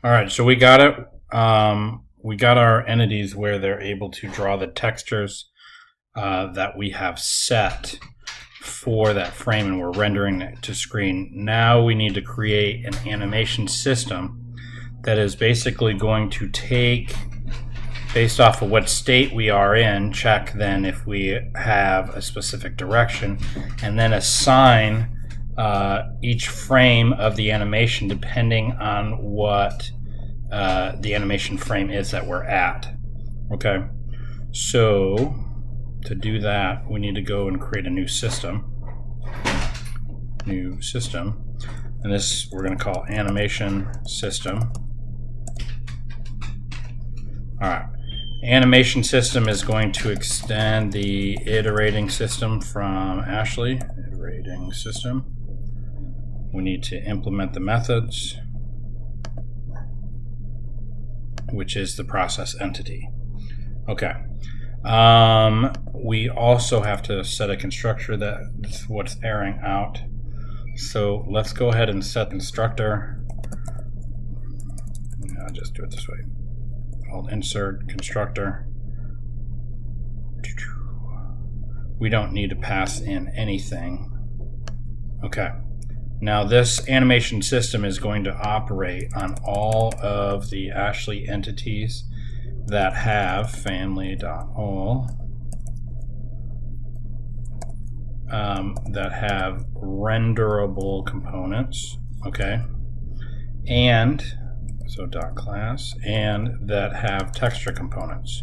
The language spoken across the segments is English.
All right, so we got it. We got our entities where they're able to draw the textures that we have set for that frame, and we're rendering it to screen. Now we need to create an animation system that is basically going to take, based off of what state we are in, check then if we have a specific direction, and then assign each frame of the animation depending on what the animation frame is that we're at. Okay, so to do that, we need to go and create a new system. And this we're going to call animation system. All right. Animation system is going to extend the iterating system from Ashley. Iterating system. We need to implement the methods, which is the process entity. Okay. We also have to set a constructor that's what's airing out. So let's go ahead and set the constructor. I'll just do it this way. I'll insert constructor. We don't need to pass in anything. Okay. Now this animation system is going to operate on all of the Ashley entities that have family.all that have renderable components, okay, and so .class, and that have texture components.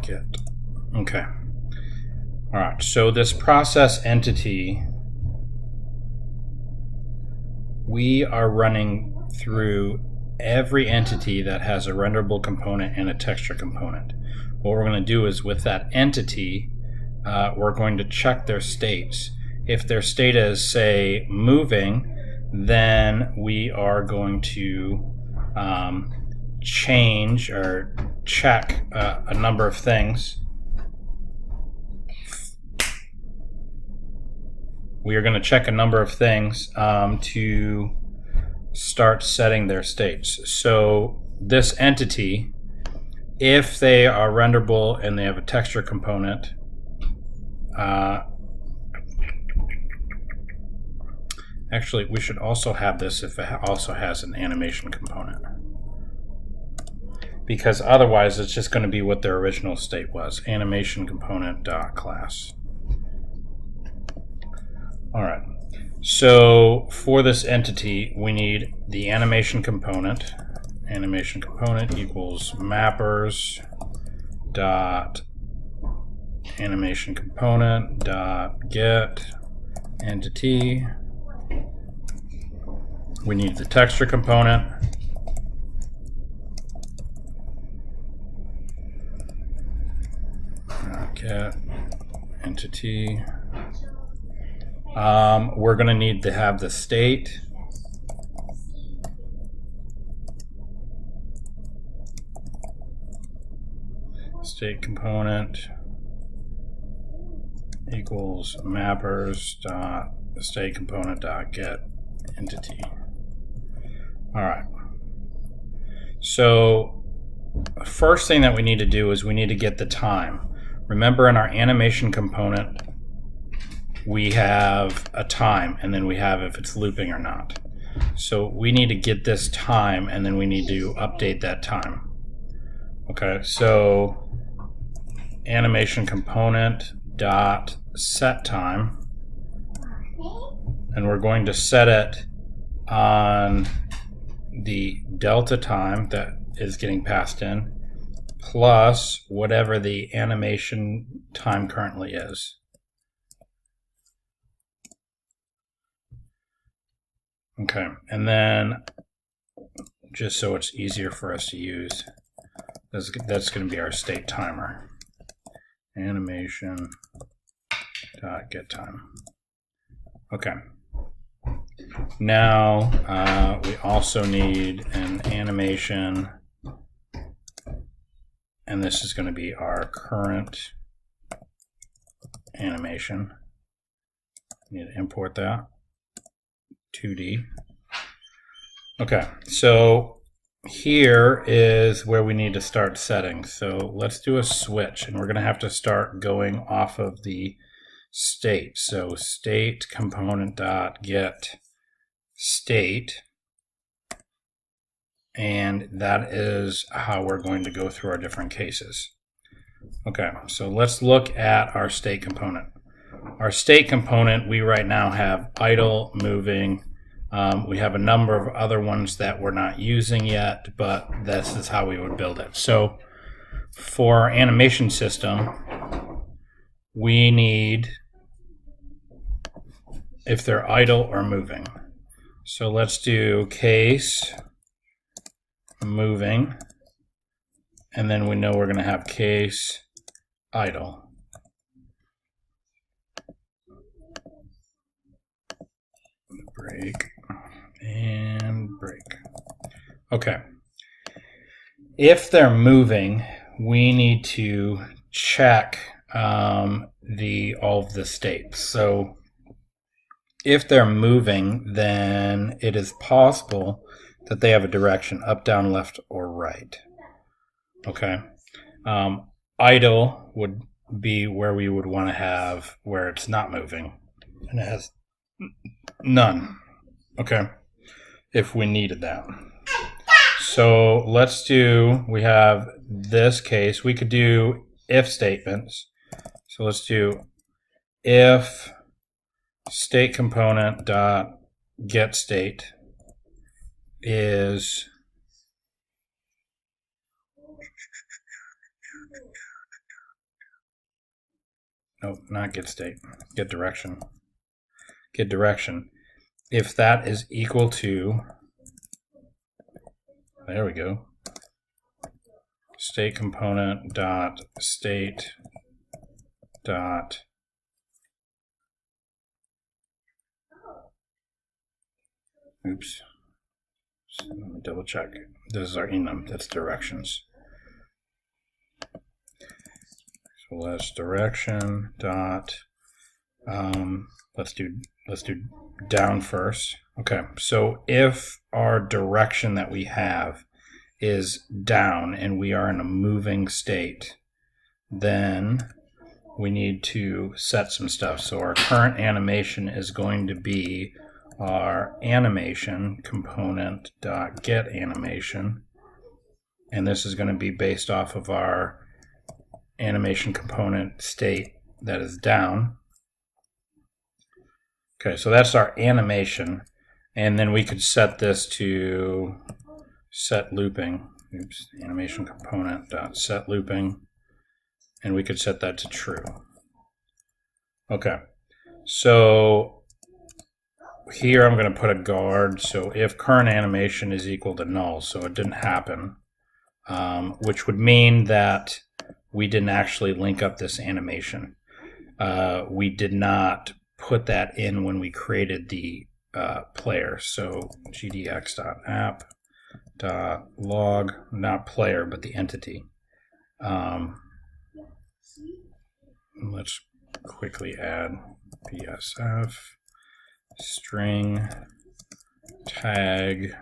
.get. Okay. All right. So this process entity, we are running through every entity that has a renderable component and a texture component. What we're going to do is with that entity, we're going to check their states. If their state is, say, moving, then we are going to change or check a number of things. We are going to check a number of things to start setting their states. So this entity, if they are renderable and they have a texture component, actually we should also have this if it also has an animation component, because otherwise it's just going to be what their original state was, animation component .class. All right. So for this entity, we need the animation component. Animation component equals mappers dot animation component dot get entity. We need the texture component. Get entity. We're going to need to have the state. State component equals mappers dot state component dot get entity. All right. So first thing that we need to do is we need to get the time. Remember, in our animation component, we have a time, and then we have if it's looping or not. So we need to get this time, and then we need to update that time. Okay, so animation component dot set time, and we're going to set it on the delta time that is getting passed in, plus whatever the animation time currently is. Okay, and then just so it's easier for us to use, that's going to be our state timer. Animation dot get time. Okay. Now we also need an animation, and this is going to be our current animation. Need to import that. 2D. Okay, so here is where we need to start setting. So let's do a switch, and we're going to have to start going off of the state. So state component dot get state, and that is how we're going to go through our different cases. Okay, so let's look at our state component. Our state component, we right now have idle, moving. We have a number of other ones that we're not using yet, but this is how we would build it. So for our animation system, we need if they're idle or moving. So let's do case moving, and then we know we're going to have case idle. Break and break. Okay. If they're moving, we need to check all of the states. So if they're moving, then it is possible that they have a direction up, down, left, or right. Okay. Idle would be where we would want to have where it's not moving, and it has none. Okay, if we needed that. So let's do, we have this case. We could do if statements. So let's do if state component dot get state is nope, not get state, get direction. Get direction. If that is equal to, there we go, state component dot state dot oops. So let me double check. This is our enum. That's directions. So let's direction dot. Let's do down first. Okay, so if our direction that we have is down and we are in a moving state, then we need to set some stuff. So our current animation is going to be our animation component dot get animation, and this is going to be based off of our animation component state that is down. Okay, so that's our animation, and then we could set this to set looping. Oops, animation component dot set looping, and we could set that to true. Okay, so here I'm going to put a guard. So if current animation is equal to null, so it didn't happen, which would mean that we didn't actually link up this animation. We did not put that in when we created the player. So gdx.app.log, not player, but the entity. Let's quickly add PSF string tag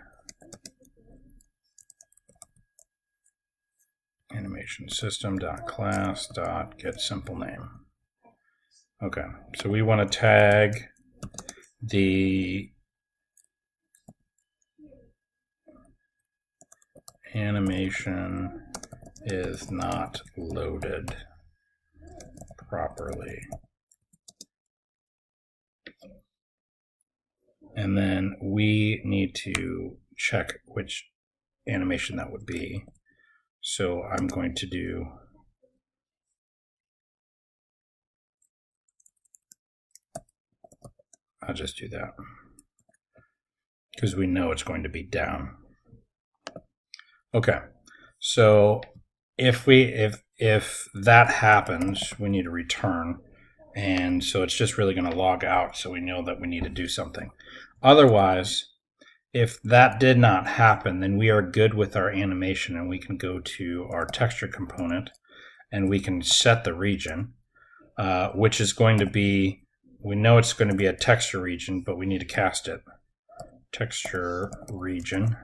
animation system.class.get simple name. Okay, so we want to tag the animation is not loaded properly. And then we need to check which animation that would be. So I'm going to do I'll just do that because we know it's going to be down. Okay, so if that happens, we need to return, and so it's just really going to log out, so we know that we need to do something. Otherwise, if that did not happen, then we are good with our animation, and we can go to our texture component, and we can set the region. which is going to be, we know it's going to be a texture region, but we need to cast it. Texture region.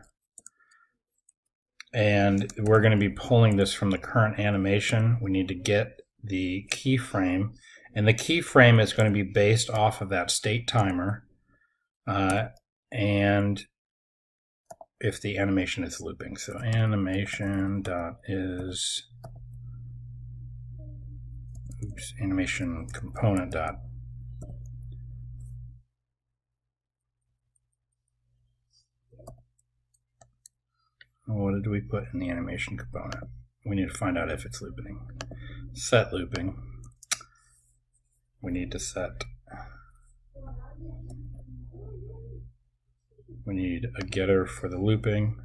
And we're going to be pulling this from the current animation. We need to get the keyframe, and the keyframe is going to be based off of that state timer, and if the animation is looping. So animation component dot. What did we put in the animation component? We need to find out if it's looping. Set looping. We need to set. We need a getter for the looping.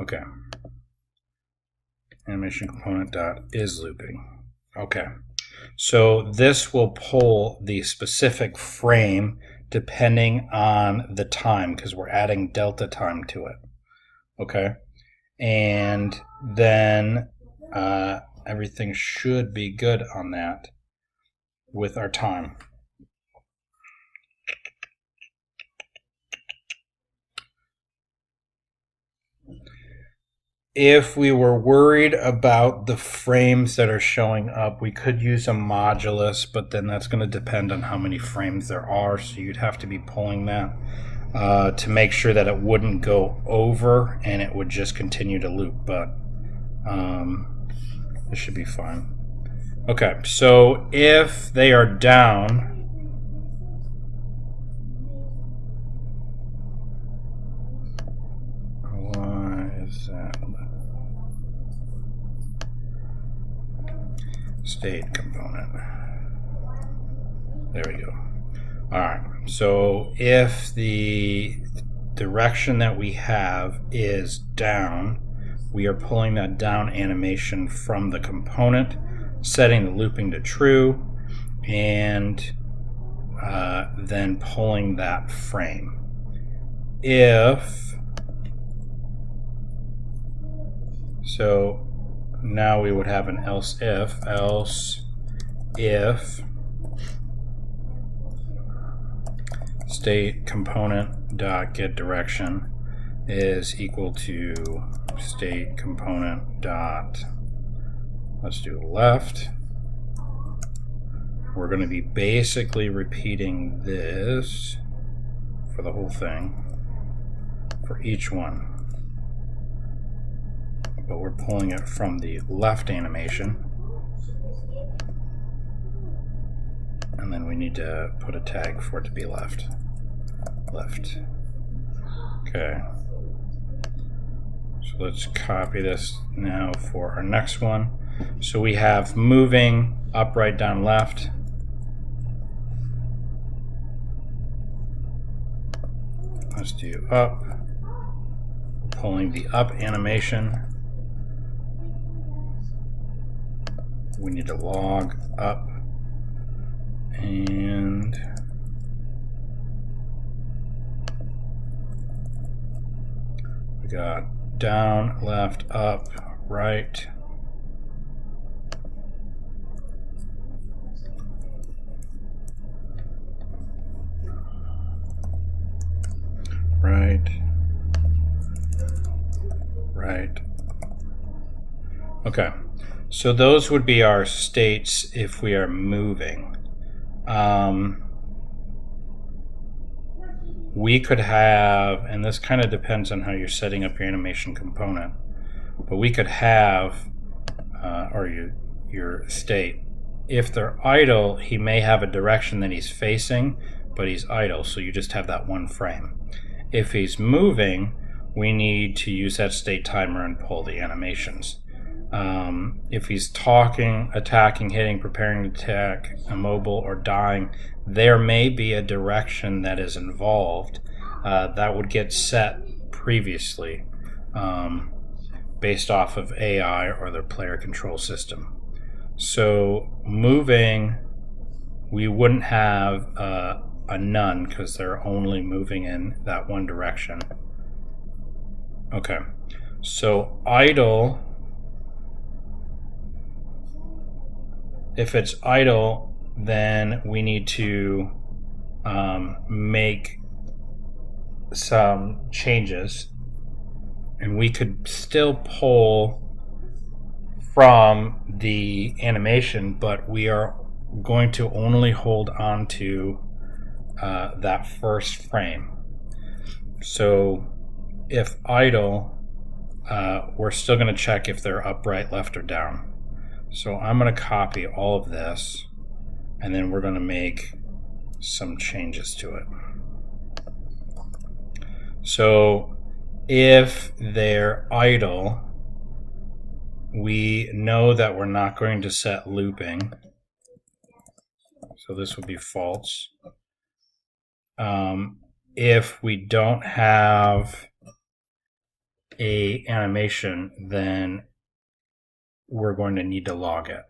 Okay. Animation component dot is looping. Okay. So this will pull the specific frame depending on the time, because we're adding delta time to it. Okay. And then everything should be good on that with our time. If we were worried about the frames that are showing up, we could use a modulus, but then that's going to depend on how many frames there are, so you'd have to be pulling that to make sure that it wouldn't go over and it would just continue to loop, but this should be fine. Okay, so if they are down, state component. There we go. All right. So if the direction that we have is down, we are pulling that down animation from the component, setting the looping to true, and then pulling that frame. So now we would have an else if state component dot get direction is equal to state component dot, let's do left. We're going to be basically repeating this for the whole thing for each one, but we're pulling it from the left animation, and then we need to put a tag for it to be left. Okay, so let's copy this now for our next one. So we have moving up, right, down, left. Let's do up, pulling the up animation. We need to log up, and we got down, left, up, right. Right. Okay. So those would be our states if we are moving. We could have, and this kind of depends on how you're setting up your animation component, but we could have, or your state, if they're idle, he may have a direction that he's facing, but he's idle, so you just have that one frame. If he's moving, we need to use that state timer and pull the animations. If he's talking, attacking, hitting, preparing to attack, immobile, or dying, there may be a direction that is involved that would get set previously based off of AI or their player control system. So moving, we wouldn't have a none because they're only moving in that one direction. Okay, so idle If it's idle, then we need to make some changes, and we could still pull from the animation, but we are going to only hold on to that first frame. So if idle, we're still going to check if they're upright, left, or down. So I'm going to copy all of this, and then we're going to make some changes to it. So if they're idle, we know that we're not going to set looping. So this would be false. If we don't have a animation, then we're going to need to log it.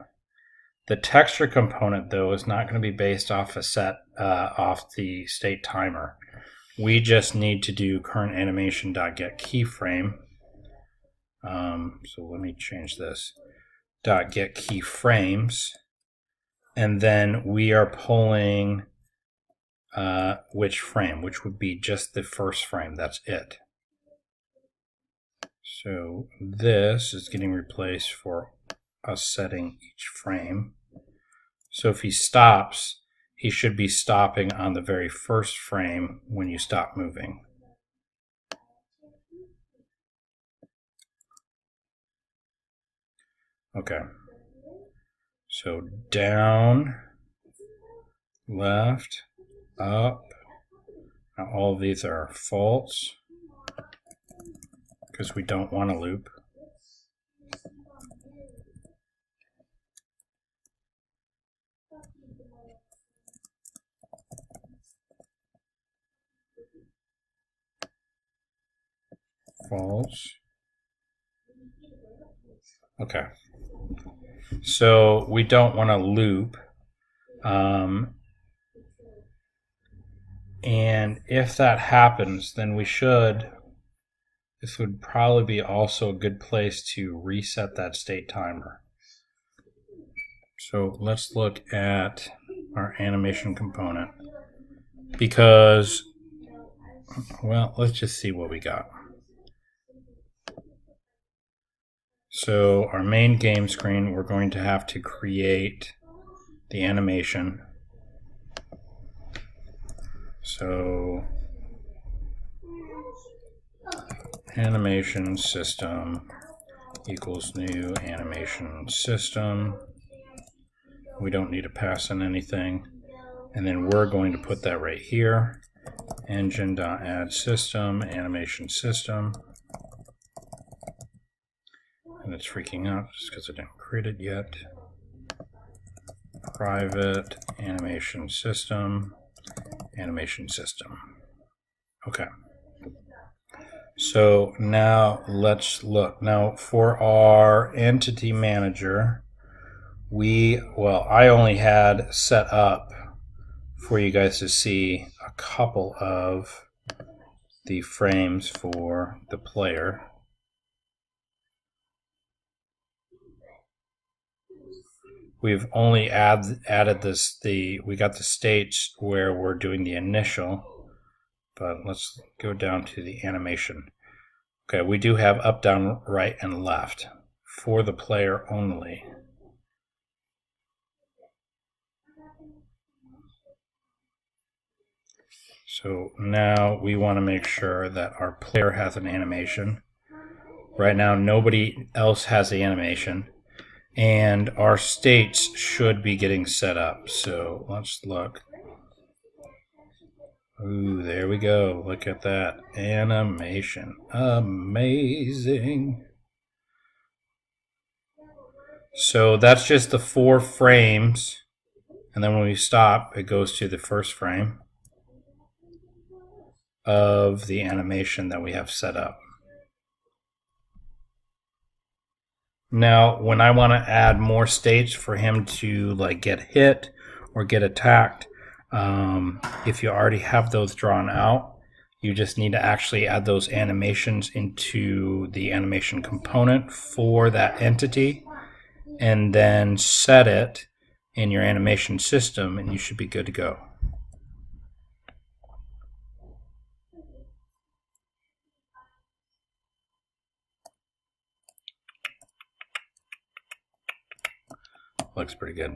The texture component, though, is not going to be based off a set off the state timer. We just need to do current animation.get keyframe. So let me change this. .get keyframes, and then we are pulling which frame, which would be just the first frame. That's it. So this is getting replaced for us setting each frame. So if he stops, he should be stopping on the very first frame when you stop moving. Okay. So down, left, up. Now all of these are false because we don't want to loop. False. Okay. So we don't want to loop. And if that happens, then we should, this would probably be also a good place to reset that state timer. So let's look at our animation component, because, well, let's just see what we got. So our main game screen, we're going to have to create the animation. So animation system equals new animation system. We don't need to pass in anything. And then we're going to put that right here. Engine.add system, animation system. And it's freaking out just because I didn't create it yet. Private animation system, animation system. Okay. So now let's look. Now for our entity manager, I only had set up for you guys to see a couple of the frames for the player. We've only added this, we got the states where we're doing the initial, but let's go down to the animation. Okay, we do have up, down, right, and left for the player only. So now we want to make sure that our player has an animation. Right now, nobody else has the animation. And our states should be getting set up. So let's look. Ooh, there we go. Look at that animation. Amazing. So that's just the 4 frames. And then when we stop, it goes to the first frame of the animation that we have set up. Now, when I want to add more states for him to like get hit or get attacked, if you already have those drawn out, you just need to actually add those animations into the animation component for that entity and then set it in your animation system, and you should be good to go. Looks pretty good.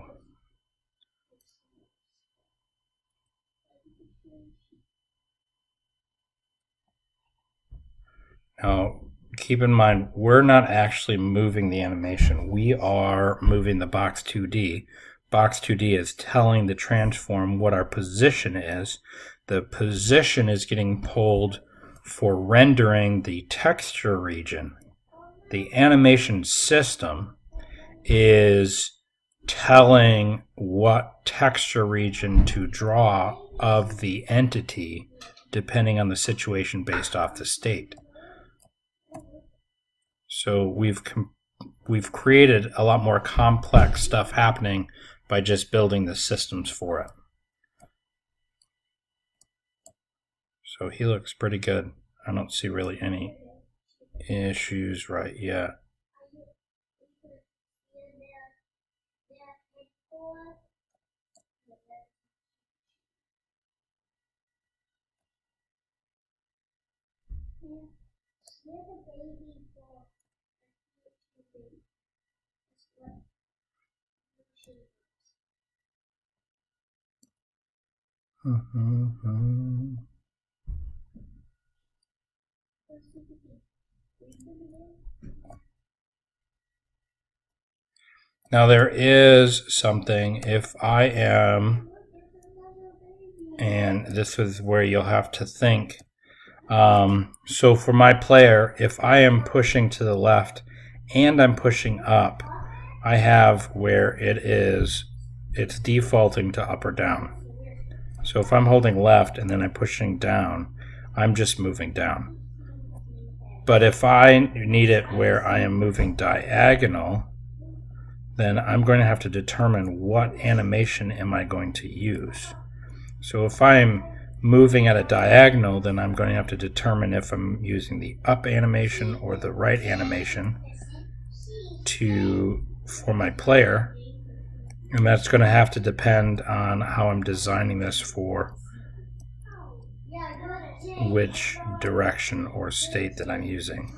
Now, keep in mind, we're not actually moving the animation. We are moving the box 2D. Box 2D is telling the transform what our position is. The position is getting pulled for rendering the texture region. The animation system is telling what texture region to draw of the entity depending on the situation based off the state. So we've created a lot more complex stuff happening by just building the systems for it. So he looks pretty good. I don't see really any issues right yet. Now there is something, if I am, and this is where you'll have to think. So for my player, if I am pushing to the left and I'm pushing up, I have where it's defaulting to up or down. So if I'm holding left and then I'm pushing down, I'm just moving down. But if I need it where I am moving diagonal, then I'm going to have to determine what animation am I going to use. So if I'm moving at a diagonal, then I'm going to have to determine if I'm using the up animation or the right animation for my player. And that's going to have to depend on how I'm designing this for which direction or state that I'm using.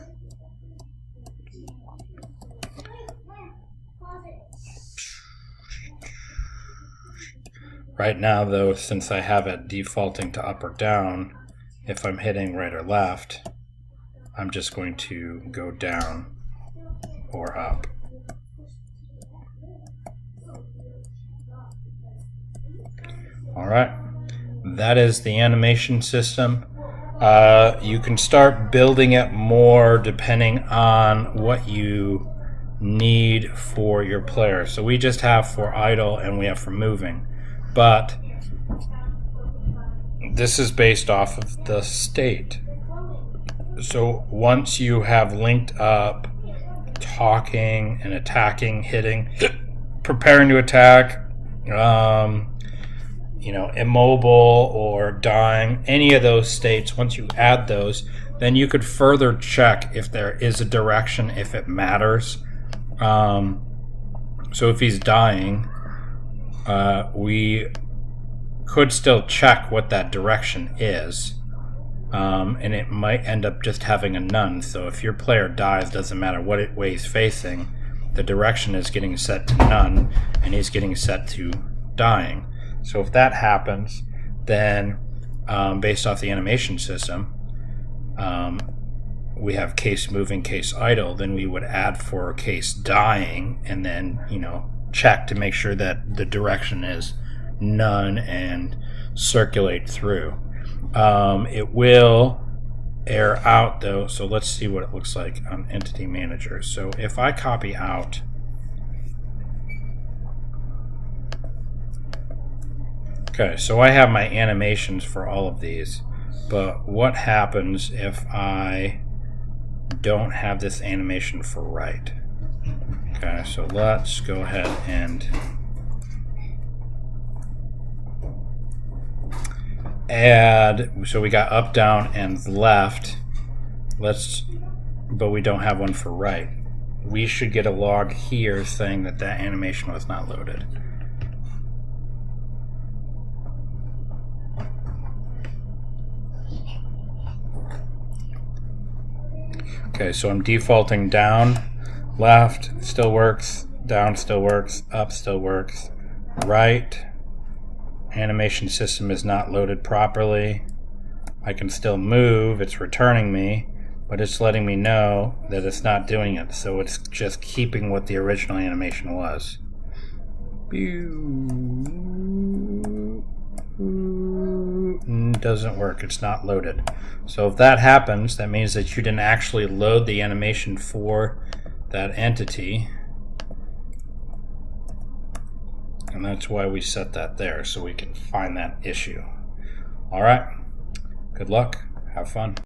Right now, though, since I have it defaulting to up or down, if I'm hitting right or left, I'm just going to go down or up. All right, that is the animation system. You can start building it more depending on what you need for your player. So we just have for idle and we have for moving. But this is based off of the state. So once you have linked up talking and attacking, hitting, preparing to attack, immobile or dying, any of those states, once you add those, then you could further check if there is a direction, if it matters. So if he's dying, we could still check what that direction is, and it might end up just having a none. So if your player dies, doesn't matter what way he's facing, the direction is getting set to none, and he's getting set to dying. So if that happens, then based off the animation system, we have case moving, case idle. Then we would add for case dying, and then check to make sure that the direction is none and circulate through. It will error out though, so let's see what it looks like on Entity Manager. So if I copy out, okay, so I have my animations for all of these, but what happens if I don't have this animation for right? Okay, so let's go ahead and add, so we got up, down, and left, but we don't have one for right. We should get a log here saying that animation was not loaded. Okay, so I'm defaulting down, left still works, down still works, up still works, right. Animation system is not loaded properly. I can still move, it's returning me, but it's letting me know that it's not doing it, so it's just keeping what the original animation was. Doesn't work, it's not loaded. So if that happens, that means that you didn't actually load the animation for that entity. And that's why we set that there, so we can find that issue. All right, good luck, have fun.